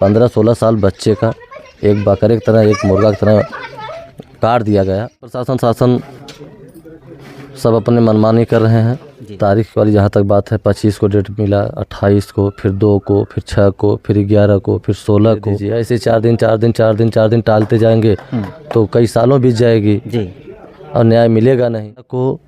15-16 साल बच्चे का एक बकरे की तरह, एक मुर्गा की तरह काट दिया गया। प्रशासन शासन सब अपने मनमानी कर रहे हैं। तारीख वाली जहाँ तक बात है, 25 को डेट मिला, 28 को, फिर 2 को, फिर 6 को, फिर 11 को, फिर 16 को। ऐसे 4 दिन टालते जाएंगे तो कई सालों बीत जाएगी और न्याय मिलेगा नहीं। को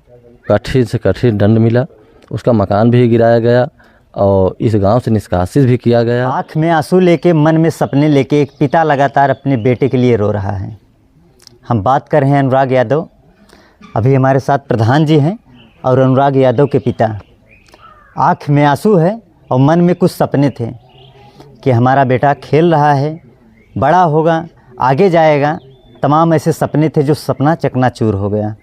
कठिन से कठिन दंड मिला, उसका मकान भी गिराया गया और इस गांव से निष्कासित भी किया गया। आँख में आंसू लेके, मन में सपने लेके एक पिता लगातार अपने बेटे के लिए रो रहा है। हम बात कर रहे हैं अनुराग यादव। अभी हमारे साथ प्रधान जी हैं और अनुराग यादव के पिता। आँख में आंसू है और मन में कुछ सपने थे कि हमारा बेटा खेल रहा है, बड़ा होगा, आगे जाएगा। तमाम ऐसे सपने थे जो सपना चकनाचूर हो गया।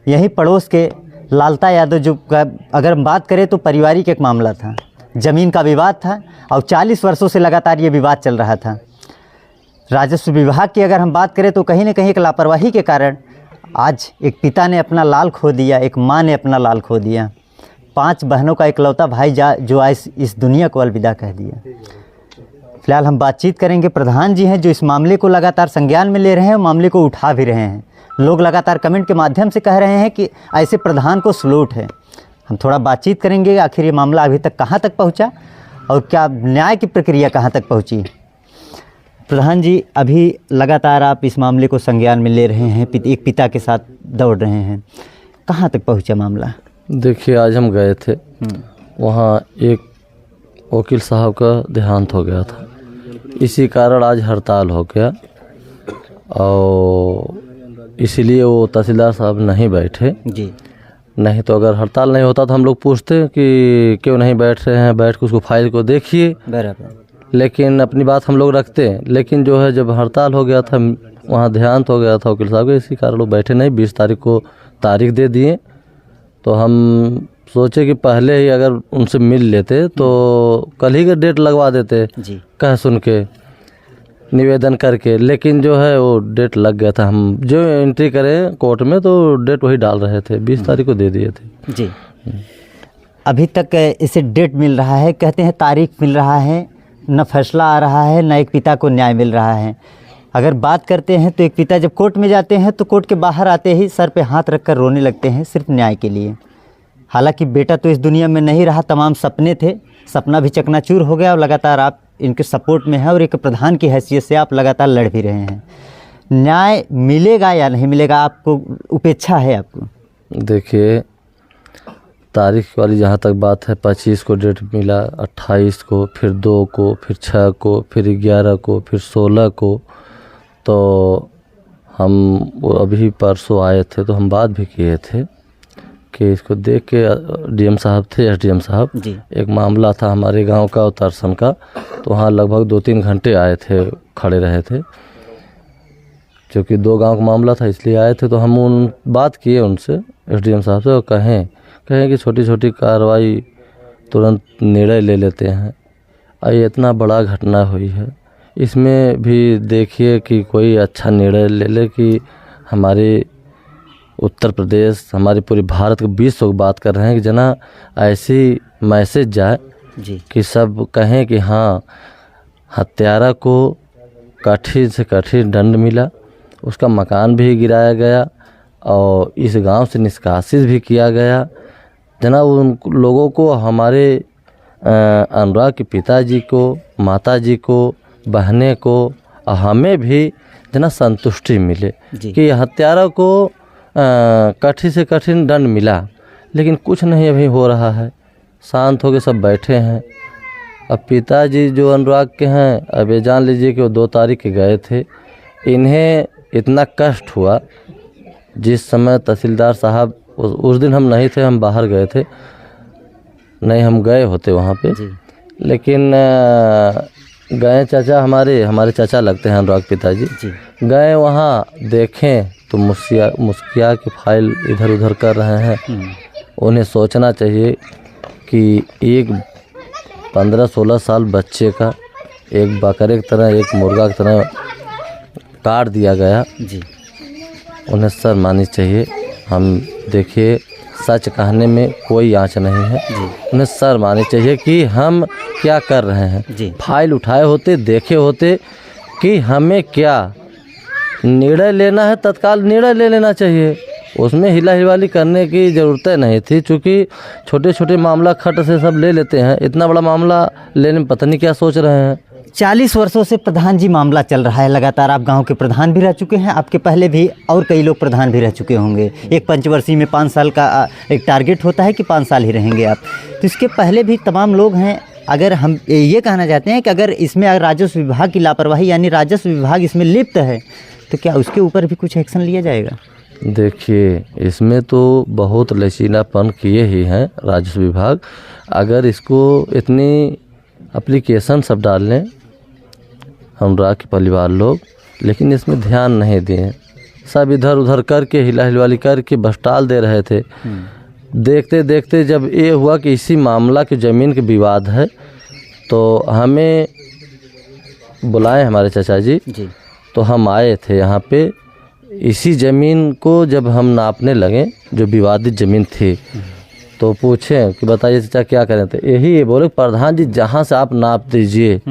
यहीं पड़ोस के लालता यादव जो का अगर हम बात करें तो पारिवारिक एक मामला था, ज़मीन का विवाद था और 40 वर्षों से लगातार ये विवाद चल रहा था। राजस्व विभाग की अगर हम बात करें तो कहीं न कहीं एक लापरवाही के कारण आज एक पिता ने अपना लाल खो दिया, एक माँ ने अपना लाल खो दिया। 5 बहनों का इकलौता भाई जो आज इस दुनिया को अलविदा कह दिया। फिलहाल हम बातचीत करेंगे। प्रधान जी हैं जो इस मामले को लगातार संज्ञान में ले रहे हैं, मामले को उठा भी रहे हैं। लोग लगातार कमेंट के माध्यम से कह रहे हैं कि ऐसे प्रधान को सलूट है। हम थोड़ा बातचीत करेंगे, आखिर ये मामला अभी तक कहाँ तक पहुँचा और क्या न्याय की प्रक्रिया कहाँ तक पहुँची। प्रधान जी, अभी लगातार आप इस मामले को संज्ञान में ले रहे हैं, एक पिता के साथ दौड़ रहे हैं, कहाँ तक पहुँचा मामला? देखिए, आज हम गए थे, वहाँ एक वकील साहब का देहांत हो गया था, इसी कारण आज हड़ताल हो गया और इसीलिए वो तहसीलदार साहब नहीं बैठे जी। नहीं तो अगर हड़ताल नहीं होता तो हम लोग पूछते कि क्यों नहीं बैठ रहे हैं, बैठ के उसको फाइल को देखिए। बराबर। लेकिन अपनी बात हम लोग रखते हैं। लेकिन जो है जब हड़ताल हो गया था, वहाँ देहांत हो गया था वकील साहब के, इसी कारण लोग बैठे नहीं। 20 तारीख को तारीख दे दिए तो हम सोचे कि पहले ही अगर उनसे मिल लेते तो कल ही का डेट लगवा देते जी, कह सुन के, निवेदन करके। लेकिन जो है वो डेट लग गया था। हम जो एंट्री करें कोर्ट में तो डेट वही डाल रहे थे, 20 तारीख को दे दिए थे जी। अभी तक इसे डेट मिल रहा है, कहते हैं तारीख मिल रहा है, न फैसला आ रहा है, न एक पिता को न्याय मिल रहा है। अगर बात करते हैं तो एक पिता जब कोर्ट में जाते हैं तो कोर्ट के बाहर आते ही सर पे हाथ रखकर रोने लगते हैं सिर्फ न्याय के लिए। हालांकि बेटा तो इस दुनिया में नहीं रहा, तमाम सपने थे, सपना भी चकनाचूर हो गया और लगातार आप इनके सपोर्ट में हैं और एक प्रधान की हैसियत से आप लगातार लड़ भी रहे हैं। न्याय मिलेगा या नहीं मिलेगा, आपको उपेक्षा है आपको? देखिए, तारीख वाली जहाँ तक बात है, 25 को डेट मिला, 28 को, फिर 2 को, फिर 6 को, फिर 11 को, फिर 16 को। तो हम वो अभी परसों आए थे तो हम बात भी किए थे कि इसको देख के डीएम साहब थे, एसडीएम साहब जी। एक मामला था हमारे गांव का उत्तरसन का, तो वहाँ लगभग 2-3 घंटे आए थे, खड़े रहे थे, क्योंकि 2 गांव का मामला था इसलिए आए थे। तो हम उन बात किए उनसे, एसडीएम साहब से, और कहें कि छोटी छोटी कार्रवाई तुरंत निर्णय ले लेते हैं। और ये इतना बड़ा घटना हुई है, इसमें भी देखिए कि कोई अच्छा निर्णय ले ले कि हमारे उत्तर प्रदेश, हमारे पूरे भारत के 20 लोग बात कर रहे हैं कि जना ऐसी मैसेज जाए जी, कि सब कहें कि हाँ, हत्यारा को कठिन से कठिन दंड मिला, उसका मकान भी गिराया गया और इस गांव से निष्कासित भी किया गया। जना उन लोगों को, हमारे अनुराग के पिताजी को, माताजी को, बहने को, हमें भी जना संतुष्टि मिले कि हत्यारा को कठिन से कठिन दंड मिला। लेकिन कुछ नहीं अभी हो रहा है, शांत होकर सब बैठे हैं। अब पिताजी जो अनुराग के हैं, अब ये जान लीजिए कि वो 2 तारीख के गए थे। इन्हें इतना कष्ट हुआ जिस समय तहसीलदार साहब, उस दिन हम नहीं थे, हम बाहर गए थे, नहीं हम गए होते वहाँ पे। लेकिन गए चाचा, हमारे चाचा लगते हैं अनुराग पिताजी, गए वहाँ देखें तो मुस्किया की फाइल इधर उधर कर रहे हैं। उन्हें सोचना चाहिए कि एक 15-16 साल बच्चे का एक बकरे की तरह, एक मुर्गा की तरह काट दिया गया जी। उन्हें शर्म आनी चाहिए। हम देखिए, सच कहने में कोई आँच नहीं है। उन्हें शर्म आनी चाहिए कि हम क्या कर रहे हैं। फाइल उठाए होते, देखे होते कि हमें क्या निर्णय लेना है, तत्काल निर्णय ले लेना चाहिए। उसमें हिला हिवाली करने की ज़रूरत नहीं थी, क्योंकि छोटे छोटे मामला खट से सब ले लेते हैं। इतना बड़ा मामला लेने में पता नहीं क्या सोच रहे हैं। 40 वर्षों से प्रधान जी मामला चल रहा है लगातार। आप गांव के प्रधान भी रह चुके हैं, आपके पहले भी और कई लोग प्रधान भी रह चुके होंगे। एक पंचवर्षीय में 5 साल का एक टारगेट होता है कि 5 साल ही रहेंगे आप, तो इसके पहले भी तमाम लोग हैं। अगर हम ये कहना चाहते हैं कि अगर इसमें राजस्व विभाग की लापरवाही यानी राजस्व विभाग इसमें लिप्त है, तो क्या उसके ऊपर भी कुछ एक्शन लिया जाएगा? देखिए, इसमें तो बहुत लचीलापन किए ही हैं राजस्व विभाग। अगर इसको इतनी एप्लीकेशन सब डाल लें हमरा के परिवार लोग, लेकिन इसमें ध्यान नहीं दिए, सब इधर उधर करके हिला हिलवाली करके बस टाल दे रहे थे। देखते देखते जब ये हुआ कि इसी मामला की ज़मीन के विवाद है, तो हमें बुलाए हमारे चाचा जी, तो हम आए थे यहाँ पे। इसी ज़मीन को जब हम नापने लगे, जो विवादित ज़मीन थी, तो पूछे कि बताइए चाचा क्या करें, तो यही बोले प्रधान जी जहाँ से आप नाप दीजिए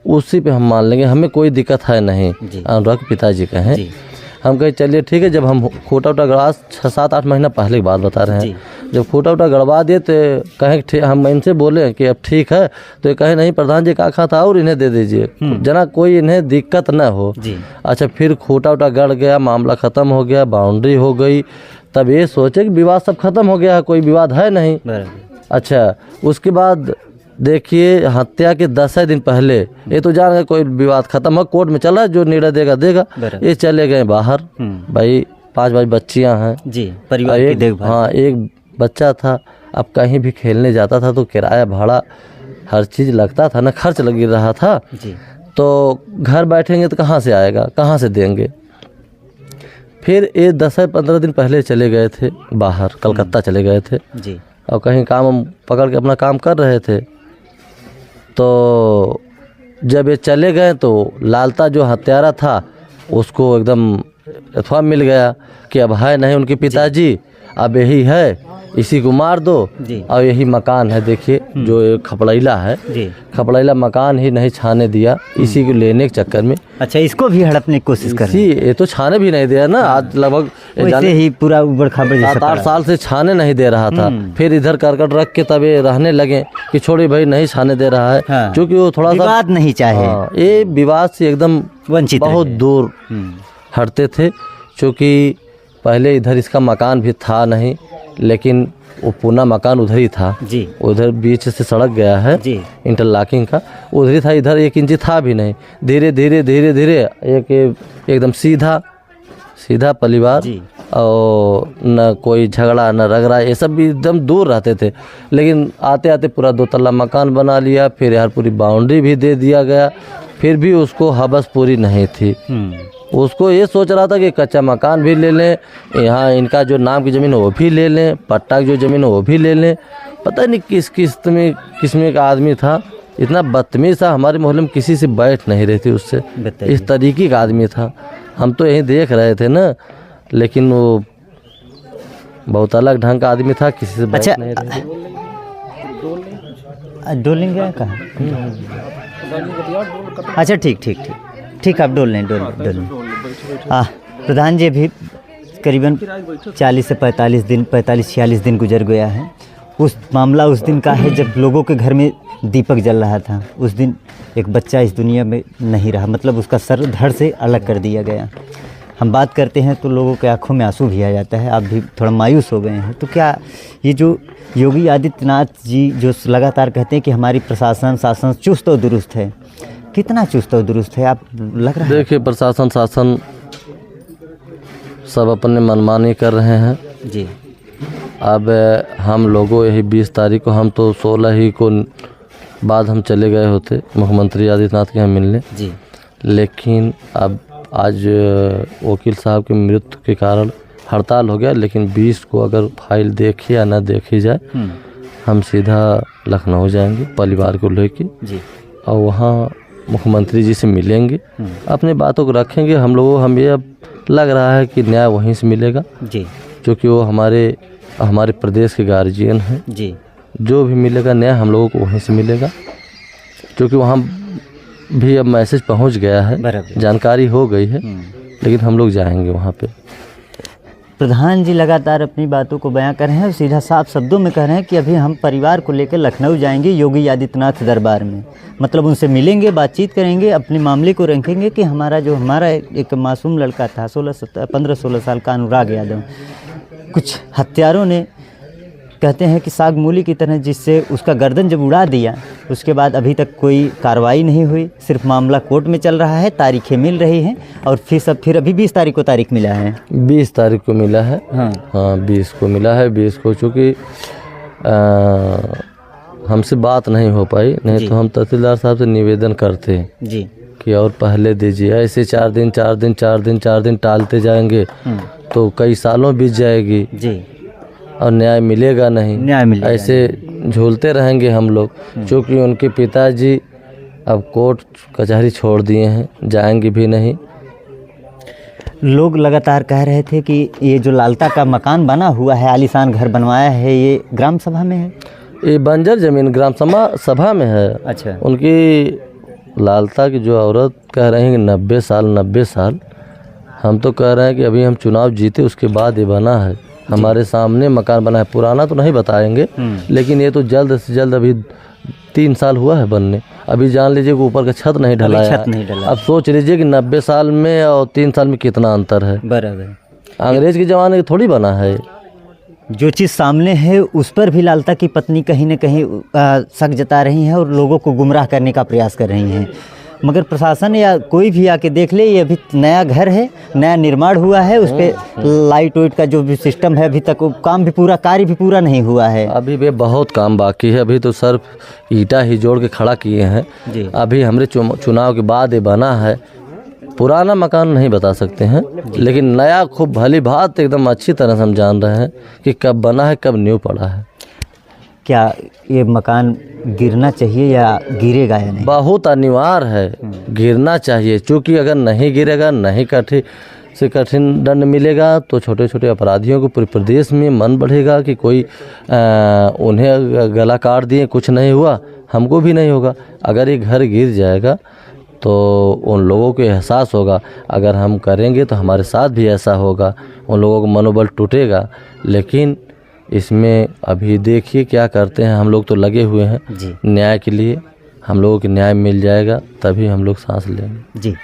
उसी पे हम मान लेंगे, हमें कोई दिक्कत है नहीं। अनुराग पिताजी कहें, हम कहे चलिए ठीक है। जब हम खूटा उटा गड़वा 6-7-8 महीना पहले की बात बता रहे हैं, जब खूटा उटा गड़वा दिए तो कहें हम इनसे बोले कि अब ठीक है, तो ये कहे नहीं प्रधान जी का खाता और इन्हें दे दीजिए, जना कोई इन्हें दिक्कत न हो। अच्छा, फिर खूटा उटा गड़ गया, मामला ख़त्म हो गया, बाउंड्री हो गई, तब ये सोचे कि विवाद सब खत्म हो गया है, कोई विवाद है नहीं। अच्छा, उसके बाद देखिए हत्या के 10 दिन पहले ये तो जान गए कोई विवाद खत्म हो, कोर्ट में चला, जो निर्णय देगा देगा। ये चले गए बाहर। भाई 5 बच्चियां हैं जी, परिवार की देखभाल। हाँ, एक बच्चा था, अब कहीं भी खेलने जाता था तो किराया भाड़ा हर चीज़ लगता था ना, खर्च लग रहा था जी। तो घर बैठेंगे तो कहाँ से आएगा, कहाँ से देंगे। फिर ये 10-15 दिन पहले चले गए थे बाहर, कलकत्ता चले गए थे जी, और कहीं काम पकड़ के अपना काम कर रहे थे। तो जब ये चले गए तो लालता जो हत्यारा था उसको एकदम अथवा मिल गया कि अब है नहीं उनके पिताजी, अब यही है, इसी को मार दो। और यही मकान है, देखिए जो एक खपड़ैला है, खपड़ैला मकान ही नहीं छाने दिया, इसी को लेने के चक्कर में। अच्छा, इसको भी हड़पने की कोशिश कर रहे हैं। ये तो छाने भी नहीं दिया ना, आज लगभग ही पूरा उबड़ खाबड़ 7-8 साल से छाने नहीं दे रहा था। फिर इधर करकट रख के तब ये रहने लगे कि छोड़े भाई नहीं छाने दे रहा है, क्योंकि वो थोड़ा सा विवाद नहीं चाहे। ये विवाद से एकदम वंचित, बहुत दूर हटते थे। क्योंकि पहले इधर इसका मकान भी था नहीं, लेकिन वो पूरा मकान उधर ही था जी, उधर बीच से सड़क गया है जी, इंटरलॉकिंग का, उधर ही था, इधर 1 इंच था भी नहीं। धीरे धीरे धीरे धीरे एकदम सीधा परिवार, और न कोई झगड़ा न रगड़ा, ये सब भी एकदम दूर रहते थे। लेकिन आते आते पूरा 2 तल्ला मकान बना लिया, फिर यार पूरी बाउंड्री भी दे दिया गया, फिर भी उसको हवस पूरी नहीं थी। उसको ये सोच रहा था कि कच्चा मकान भी ले लें, यहाँ इनका जो नाम की ज़मीन है वो भी ले लें, पट्टा की जो ज़मीन है वो भी ले लें। पता नहीं किस किस्म का आदमी था, इतना बदतमीज़ था, हमारे मोहल्ले में किसी से बैठ नहीं रही थी उससे, इस तरीके का आदमी था। हम तो यहीं देख रहे थे ना, लेकिन वो बहुत अलग ढंग का आदमी था, किसी से बैठ नहीं रही थी। डोलेंगे कहाँ? अच्छा, ठीक, आप डोल लें। प्रधान जी भी करीबन 40 से 45-46 दिन गुजर गया है। उस मामला उस दिन का है जब लोगों के घर में दीपक जल रहा था। उस दिन एक बच्चा इस दुनिया में नहीं रहा, मतलब उसका सर धड़ से अलग कर दिया गया। हम बात करते हैं तो लोगों के आंखों में आंसू भी आ जाता है। आप भी थोड़ा मायूस हो गए हैं। तो क्या ये जो योगी आदित्यनाथ जी जो लगातार कहते हैं कि हमारी प्रशासन शासन चुस्त और दुरुस्त है, कितना चुस्त और दुरुस्त है आप लग रहा है? देखिए, प्रशासन शासन सब अपने मनमानी कर रहे हैं जी। अब हम लोगों यही 20 तारीख को, हम तो 16 ही को बाद हम चले गए होते मुख्यमंत्री आदित्यनाथ के यहाँ मिलने जी, लेकिन अब आज वकील साहब की मृत्यु के कारण हड़ताल हो गया। लेकिन 20 को अगर फाइल देखी या ना देखी जाए, हम सीधा लखनऊ जाएंगे परिवार को लेके जी, और वहाँ मुख्यमंत्री जी से मिलेंगे, अपनी बातों को रखेंगे। हम ये अब लग रहा है कि न्याय वहीं से मिलेगा जी, क्योंकि वो हमारे हमारे प्रदेश के गार्जियन हैं, जी जो भी मिलेगा न्याय हम लोगों को वहीं से मिलेगा, क्योंकि वहाँ भी अब मैसेज पहुँच गया है, बराबर। जानकारी हो गई है, लेकिन हम लोग जाएंगे वहाँ पे। प्रधान जी लगातार अपनी बातों को बयां कर रहे हैं और सीधा साफ शब्दों में कह रहे हैं कि अभी हम परिवार को लेकर लखनऊ जाएंगे योगी आदित्यनाथ दरबार में, मतलब उनसे मिलेंगे, बातचीत करेंगे, अपने मामले को रखेंगे कि हमारा एक मासूम लड़का था 15-16 साल का अनुराग यादव, कुछ हत्यारों ने कहते हैं कि साग मूली की तरह जिससे उसका गर्दन जब उड़ा दिया, उसके बाद अभी तक कोई कार्रवाई नहीं हुई, सिर्फ मामला कोर्ट में चल रहा है, तारीखें मिल रही हैं और फिर अभी 20 तारीख को तारीख मिला है। 20 तारीख को मिला है। हाँ 20 को मिला है। 20 को चूँकि हमसे बात नहीं हो पाई, नहीं तो हम तहसीलदार साहब से निवेदन करते जी कि और पहले दीजिए। ऐसे 4 दिन टालते जाएंगे तो कई सालों बीत जाएगी जी और न्याय मिलेगा नहीं। न्याय मिलेगा ऐसे झूलते रहेंगे हम लोग, क्योंकि उनके पिताजी अब कोर्ट कचहरी छोड़ दिए हैं, जाएंगे भी नहीं। लोग लगातार कह रहे थे कि ये जो लालता का मकान बना हुआ है, आलीशान घर बनवाया है, ये ग्राम सभा में है। ये बंजर जमीन ग्राम सभा में है। अच्छा। उनकी लालता की जो औरत कह रही हैं कि 90 साल, हम तो कह रहे हैं कि अभी हम चुनाव जीते उसके बाद ये बना है, हमारे सामने मकान बना है। पुराना तो नहीं बताएंगे, लेकिन ये तो जल्द से जल्द, अभी 3 साल हुआ है बनने, अभी जान लीजिए कि ऊपर का छत नहीं ढला है। अब सोच लीजिए कि 90 साल में और 3 साल में कितना अंतर है। बराबर। अंग्रेज के ज़माने की थोड़ी बना है। जो चीज़ सामने है उस पर भी लालता की पत्नी कहीं न कहीं शक जता रही हैं और लोगों को गुमराह करने का प्रयास कर रही हैं, मगर प्रशासन या कोई भी आके देख ले, ये अभी नया घर है, नया निर्माण हुआ है, उस पर लाइट वाइट का जो भी सिस्टम है अभी तक कार्य भी पूरा नहीं हुआ है। अभी भी बहुत काम बाकी है, अभी तो सिर्फ ईंटा ही जोड़ के खड़ा किए हैं जी। अभी हमारे चुनाव के बाद ये बना है। पुराना मकान नहीं बता सकते हैं, लेकिन नया खूब भली भात एकदम अच्छी तरह से हम जान रहे हैं कि कब बना है, कब नींव पड़ा है। क्या ये मकान गिरना चाहिए या गिरेगा या नहीं? बहुत अनिवार्य है, गिरना चाहिए, क्योंकि अगर नहीं गिरेगा, नहीं कठिन दंड मिलेगा तो छोटे छोटे अपराधियों को पूरे प्रदेश में मन बढ़ेगा कि कोई उन्हें गला काट दिए, कुछ नहीं हुआ, हमको भी नहीं होगा। अगर ये घर गिर जाएगा तो उन लोगों को एहसास होगा, अगर हम करेंगे तो हमारे साथ भी ऐसा होगा, उन लोगों का मनोबल टूटेगा। लेकिन इसमें अभी देखिए क्या करते हैं। हम लोग तो लगे हुए हैं न्याय के लिए, हम लोगों को न्याय मिल जाएगा तभी हम लोग सांस लेंगे। जी।